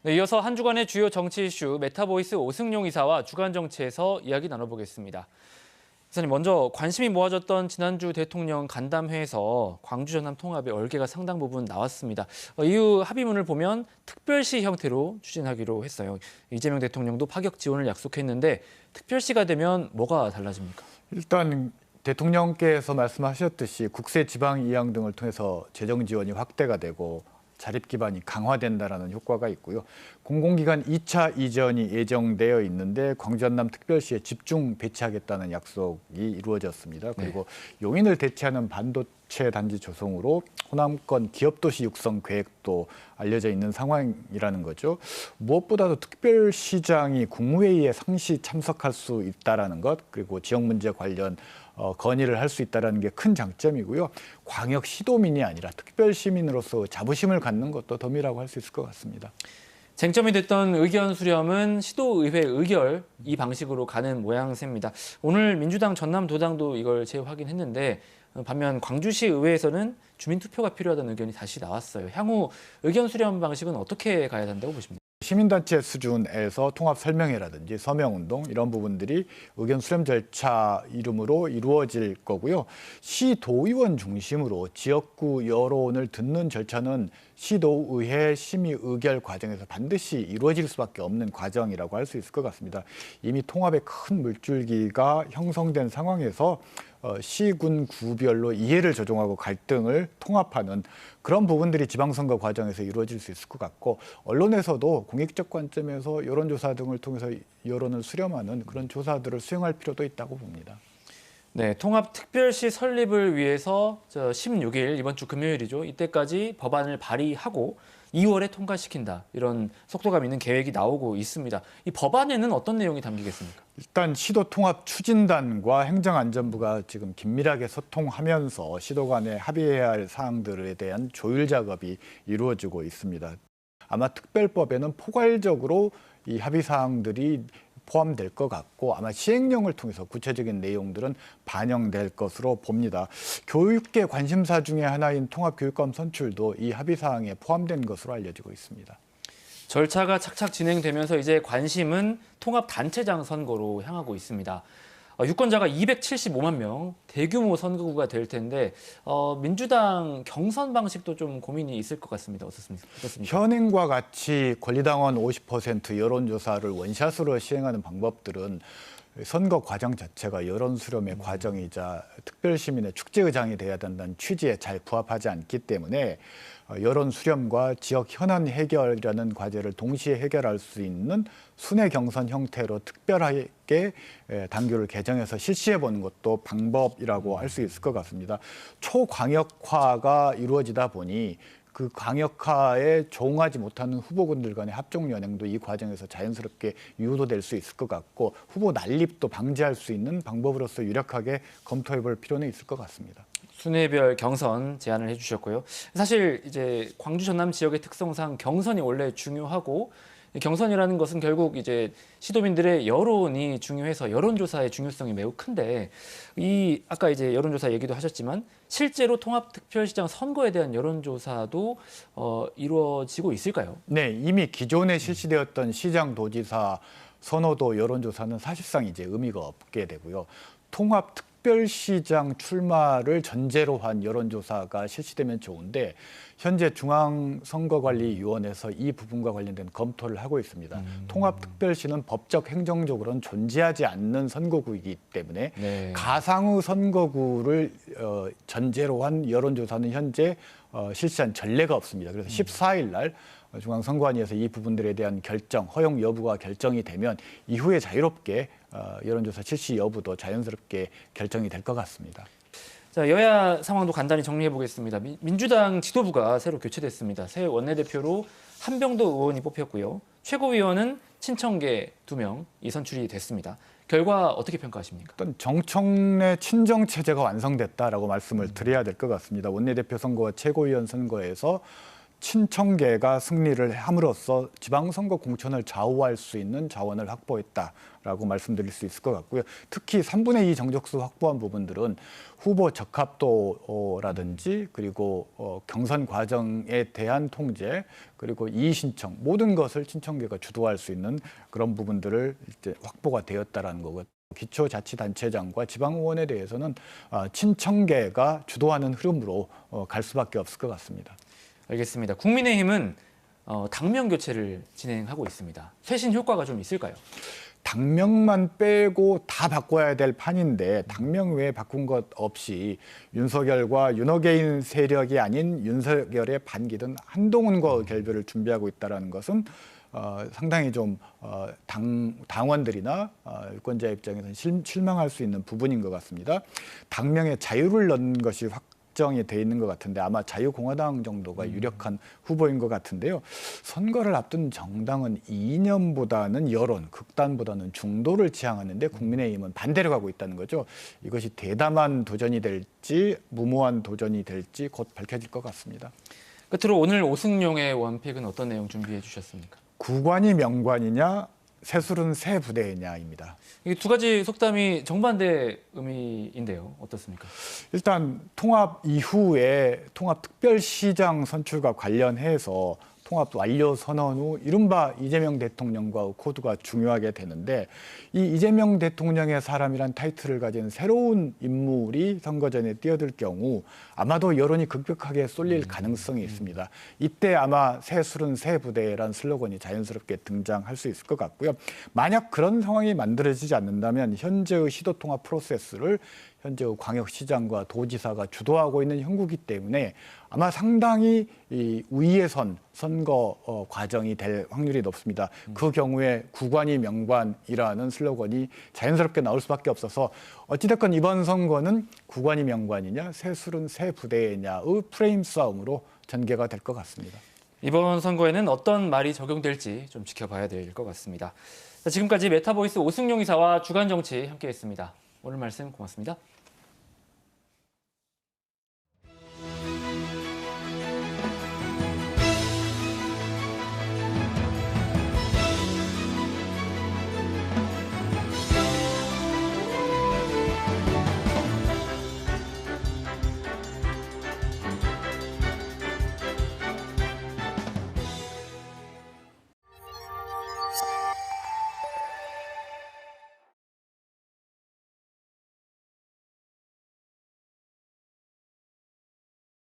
네, 이어서 한 주간의 주요 정치 이슈 메타보이스 오승용 이사와 주간 정치에서 이야기 나눠보겠습니다. 이사님, 먼저 관심이 모아졌던 지난주 대통령 간담회에서 광주 전남 통합의 얼개가 상당 부분 나왔습니다. 이후 합의문을 보면 특별시 형태로 추진하기로 했어요. 이재명 대통령도 파격 지원을 약속했는데 특별시가 되면 뭐가 달라집니까? 일단 대통령께서 말씀하셨듯이 국세 지방 이양 등을 통해서 재정 지원이 확대가 되고 자립 기반이 강화된다라는 효과가 있고요. 공공기관 2차 이전이 예정되어 있는데 광주 전남 특별시에 집중 배치하겠다는 약속이 이루어졌습니다. 그리고 용인을 대체하는 반도체 단지 조성으로 호남권 기업도시 육성 계획도 알려져 있는 상황이라는 거죠. 무엇보다도 특별시장이 국무회의에 상시 참석할 수 있다라는 것, 그리고 지역 문제 관련 건의를 할 수 있다는 게 큰 장점이고요. 광역 시도민이 아니라 특별 시민으로서 자부심을 갖는 것도 덤이라고 할 수 있을 것 같습니다. 쟁점이 됐던 의견 수렴은 시도의회 의결 이 방식으로 가는 모양새입니다. 오늘 민주당 전남도당도 이걸 재확인했는데 반면 광주시 의회에서는 주민투표가 필요하다는 의견이 다시 나왔어요. 향후 의견 수렴 방식은 어떻게 가야 한다고 보십니까? 시민단체 수준에서 통합 설명회라든지 서명운동 이런 부분들이 의견 수렴 절차 이름으로 이루어질 거고요. 시도의원 중심으로 지역구 여론을 듣는 절차는 시도의회 심의 의결 과정에서 반드시 이루어질 수밖에 없는 과정이라고 할 수 있을 것 같습니다. 이미 통합의 큰 물줄기가 형성된 상황에서 시군 구별로 이해를 조정하고 갈등을 통합하는 그런 부분들이 지방선거 과정에서 이루어질 수 있을 것 같고, 언론에서도 공익적 관점에서 여론조사 등을 통해서 여론을 수렴하는 그런 조사들을 수행할 필요도 있다고 봅니다. 네, 통합특별시 설립을 위해서 16일 이번 주 금요일이죠. 이때까지 법안을 발의하고 2월에 통과시킨다. 이런 속도감 있는 계획이 나오고 있습니다. 이 법안에는 어떤 내용이 담기겠습니까? 일단 시도통합 추진단과 행정안전부가 지금 긴밀하게 소통하면서 시도 간에 합의해야 할 사항들에 대한 조율 작업이 이루어지고 있습니다. 아마 특별법에는 포괄적으로 이 합의 사항들이 포함될 것 같고, 아마 시행령을 통해서 구체적인 내용들은 반영될 것으로 봅니다. 교육계 관심사 중에 하나인 통합교육감 선출도 이 합의 사항에 포함된 것으로 알려지고 있습니다. 절차가 착착 진행되면서 이제 관심은 통합단체장 선거로 향하고 있습니다. 유권자가 275만 명, 대규모 선거구가 될 텐데 민주당 경선 방식도 좀 고민이 있을 것 같습니다. 어떻습니까? 현행과 같이 권리당원 50% 여론조사를 원샷으로 시행하는 방법들은 선거 과정 자체가 여론 수렴의 과정이자 특별시민의 축제의장이 돼야 된다는 취지에 잘 부합하지 않기 때문에 여론 수렴과 지역 현안 해결이라는 과제를 동시에 해결할 수 있는 순회 경선 형태로 특별하게 당규를 개정해서 실시해보는 것도 방법이라고 할 수 있을 것 같습니다. 초광역화가 이루어지다 보니 그 광역화에 조응하지 못하는 후보군들 간의 합종 연행도 이 과정에서 자연스럽게 유도될 수 있을 것 같고, 후보 난립도 방지할 수 있는 방법으로서 유력하게 검토해볼 필요는 있을 것 같습니다. 순회별 경선 제안을 해주셨고요. 사실 이제 광주 전남 지역의 특성상 경선이 원래 중요하고, 경선이라는 것은 결국 이제 시도민들의 여론이 중요해서 여론조사의 중요성이 매우 큰데, 이 아까 이제 여론조사 얘기도 하셨지만 실제로 통합특별시장 선거에 대한 여론조사도 이루어지고 있을까요? 네, 이미 기존에 실시되었던 시장도지사 선호도 여론조사는 사실상 이제 의미가 없게 되고요. 통합특별시장 출마를 전제로 한 여론조사가 실시되면 좋은데, 현재 중앙선거관리위원회에서 이 부분과 관련된 검토를 하고 있습니다. 통합특별시는 법적 행정적으로는 존재하지 않는 선거구이기 때문에 가상의 선거구를 전제로 한 여론조사는 현재 실시한 전례가 없습니다. 그래서 14일 날 중앙선관위에서 이 부분들에 대한 결정, 허용 여부가 결정이 되면 이후에 자유롭게 여론조사 실시 여부도 자연스럽게 결정이 될 것 같습니다. 자, 여야 상황도 간단히 정리해 보겠습니다. 민주당 지도부가 새로 교체됐습니다. 새 원내대표로 한병도 의원이 뽑혔고요. 최고위원은 친청계 2명이 선출이 됐습니다. 결과 어떻게 평가하십니까? 일단 정청래 친정 체제가 완성됐다라고 말씀을 드려야 될 것 같습니다. 원내대표 선거와 최고위원 선거에서 친청계가 승리를 함으로써 지방선거 공천을 좌우할 수 있는 자원을 확보했다라고 말씀드릴 수 있을 것 같고요. 특히 3분의 2 정적수 확보한 부분들은 후보 적합도라든지 그리고 경선 과정에 대한 통제 그리고 이의 신청 모든 것을 친청계가 주도할 수 있는 그런 부분들을 이제 확보가 되었다라는 거고. 기초자치단체장과 지방의원에 대해서는 친청계가 주도하는 흐름으로 갈 수밖에 없을 것 같습니다. 알겠습니다. 국민의힘은 당명 교체를 진행하고 있습니다. 쇄신 효과가 좀 있을까요? 당명만 빼고 다 바꿔야 될 판인데 당명 외에 바꾼 것 없이 윤석열과 윤호개인 세력이 아닌 윤석열의 반기든 한동훈과 결별을 준비하고 있다는 것은 상당히 좀 당원들이나 유권자 입장에서는 실망할 수 있는 부분인 것 같습니다. 당명에 자유를 넣는 것이 확정이 돼 있는 것 같은데 아마 자유공화당 정도가 유력한 후보인 것 같은데요. 선거를 앞둔 정당은 이념보다는 여론, 극단보다는 중도를 지향하는데 국민의힘은 반대로 가고 있다는 거죠. 이것이 대담한 도전이 될지 무모한 도전이 될지 곧 밝혀질 것 같습니다. 끝으로 오늘 오승용의 원픽은 어떤 내용 준비해 주셨습니까? 구관이 명관이냐, 새술은 새 부대냐입니다. 이게 두 가지 속담이 정반대 의미인데요. 어떻습니까? 일단 통합 이후에 통합특별시장 선출과 관련해서 통합 완료 선언 후 이른바 이재명 대통령과 코드가 중요하게 되는데 이 이재명 대통령의 사람이란 타이틀을 가진 새로운 인물이 선거전에 뛰어들 경우 아마도 여론이 급격하게 쏠릴 가능성이 있습니다. 이때 아마 새 술은 새 부대란 슬로건이 자연스럽게 등장할 수 있을 것 같고요. 만약 그런 상황이 만들어지지 않는다면 현재의 시도통합 프로세스를 현재의 광역시장과 도지사가 주도하고 있는 형국이기 때문에 아마 상당히 이 우위에선 선거 과정이 될 확률이 높습니다. 그 경우에 구관이 명관이라는 슬로건이 자연스럽게 나올 수밖에 없어서 어찌됐건 이번 선거는 구관이 명관이냐 새 술은 새 부대냐의 프레임 싸움으로 전개가 될 것 같습니다. 이번 선거에는 어떤 말이 적용될지 좀 지켜봐야 될 것 같습니다. 지금까지 메타보이스 오승용 이사와 주간정치 함께했습니다. 오늘 말씀 고맙습니다.